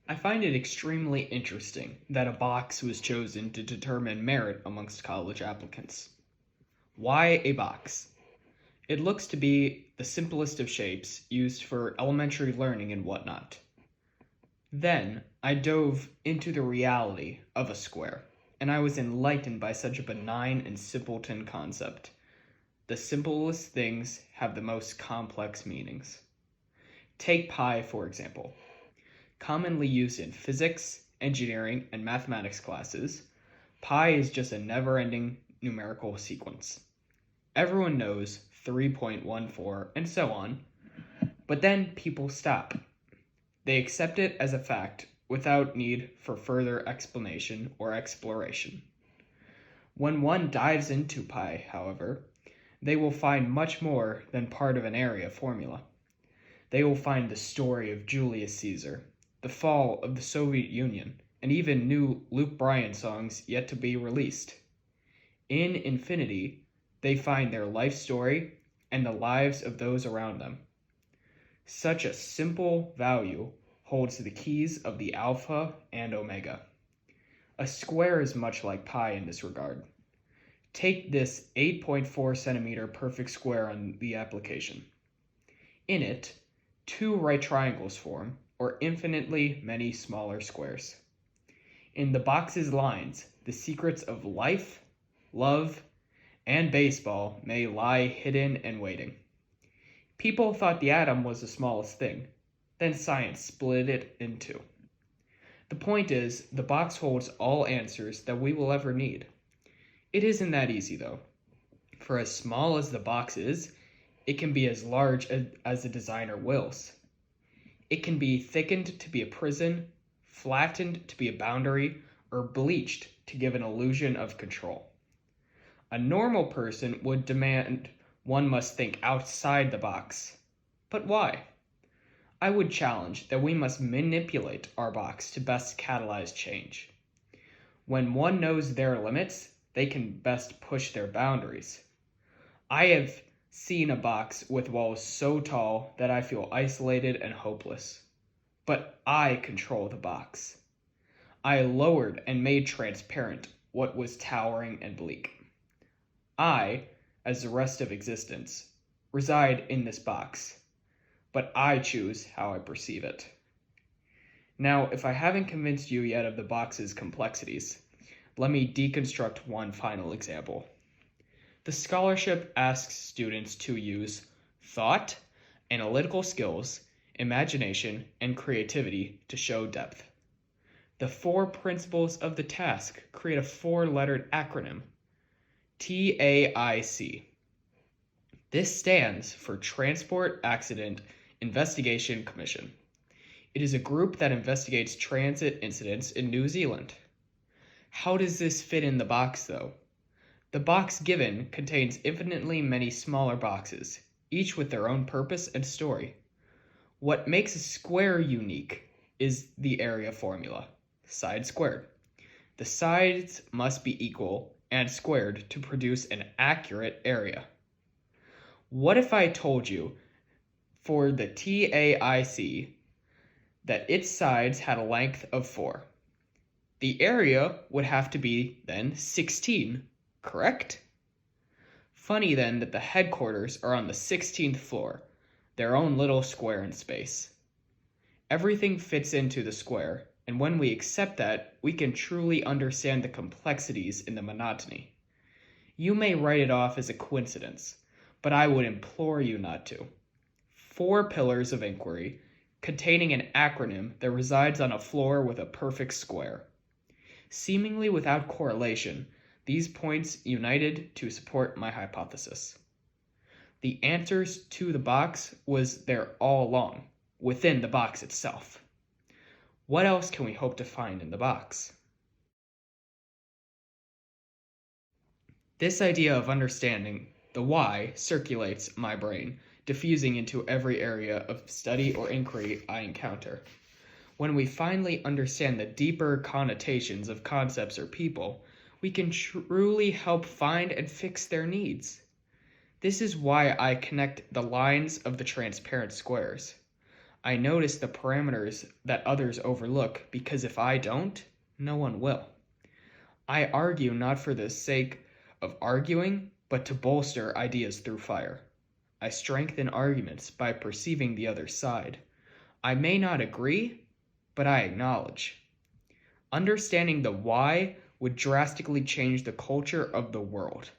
I find it extremely interesting that a box was chosen to determine merit amongst college applicants. Why a box? It looks to be the simplest of shapes used for elementary learning and whatnot. Then I dove into the reality of a square, and I was enlightened by such a benign and simpleton concept. The simplest things have the most complex meanings. Take pi, for example. Commonly used in physics, engineering, and mathematics classes, pi is just a never-ending numerical sequence. Everyone knows 3.14 and so on, but then people stop. They accept it as a fact without need for further explanation or exploration. When one dives into pi, however, they will find much more than part of an area formula. They will find the story of Julius Caesar, the fall of the Soviet Union, and even new Luke Bryan songs yet to be released. In infinity, they find their life story and the lives of those around them. Such a simple value holds the keys of the alpha and omega. A square is much like pi in this regard. Take this 8.4 centimeter perfect square on the application. In it, two right triangles form, or infinitely many smaller squares. In the box's lines, the secrets of life, love, and baseball may lie hidden and waiting. People thought the atom was the smallest thing, then science split it in two. The point is, the box holds all answers that we will ever need. It isn't that easy, though. For as small as the box is, it can be as large as the designer wills. It can be thickened to be a prison, flattened to be a boundary, or bleached to give an illusion of control. A normal person would demand one must think outside the box. But why? I would challenge that we must manipulate our box to best catalyze change. When one knows their limits, they can best push their boundaries. I have seen a box with walls so tall that I feel isolated and hopeless. But I control the box. I lowered and made transparent what was towering and bleak. I, as the rest of existence, reside in this box, but I choose how I perceive it. Now, if I haven't convinced you yet of the box's complexities, let me deconstruct one final example. The scholarship asks students to use thought, analytical skills, imagination, and creativity to show depth. The 4 principles of the task create a 4-lettered acronym, TAIC. This stands for Transport Accident Investigation Commission. It is a group that investigates transit incidents in New Zealand. How does this fit in the box, though? The box given contains infinitely many smaller boxes, each with their own purpose and story. What makes a square unique is the area formula, side squared. The sides must be equal and squared to produce an accurate area. What if I told you for the TAIC that its sides had a length of 4? The area would have to be then 16, correct? Funny then that the headquarters are on the 16th floor, their own little square in space. Everything fits into the square, and when we accept that, we can truly understand the complexities in the monotony. You may write it off as a coincidence, but I would implore you not to. 4 pillars of inquiry, containing an acronym that resides on a floor with a perfect square. Seemingly without correlation, these points united to support my hypothesis. The answers to the box was there all along, within the box itself. What else can we hope to find in the box? This idea of understanding the why circulates my brain, diffusing into every area of study or inquiry I encounter. When we finally understand the deeper connotations of concepts or people, we can truly help find and fix their needs. This is why I connect the lines of the transparent squares. I notice the parameters that others overlook because if I don't, no one will. I argue not for the sake of arguing, but to bolster ideas through fire. I strengthen arguments by perceiving the other side. I may not agree, but I acknowledge. Understanding the why would drastically change the culture of the world.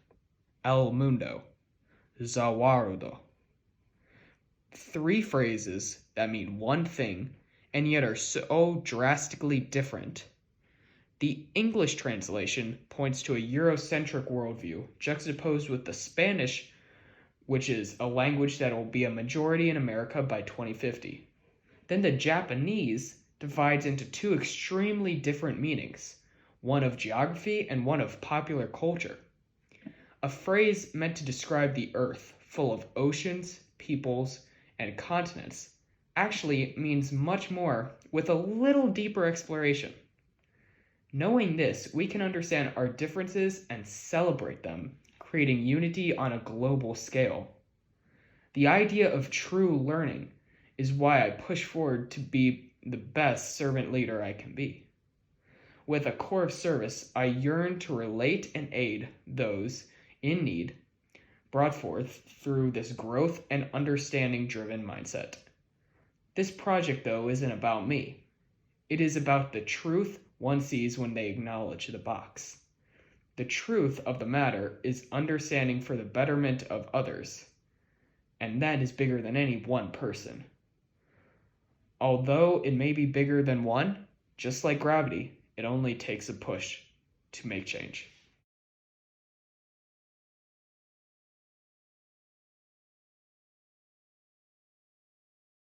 El mundo. Zawarudo. 3 phrases that mean one thing and yet are so drastically different. The English translation points to a Eurocentric worldview juxtaposed with the Spanish, which is a language that will be a majority in America by 2050. Then the Japanese divides into 2 extremely different meanings, one of geography and one of popular culture. A phrase meant to describe the earth, full of oceans, peoples, and continents, actually means much more with a little deeper exploration. Knowing this, we can understand our differences and celebrate them, creating unity on a global scale. The idea of true learning is why I push forward to be the best servant leader I can be. With a core of service, I yearn to relate and aid those in need, brought forth through this growth and understanding-driven mindset. This project, though, isn't about me. It is about the truth one sees when they acknowledge the box. The truth of the matter is understanding for the betterment of others, and that is bigger than any one person. Although it may be bigger than one, just like gravity, it only takes a push to make change.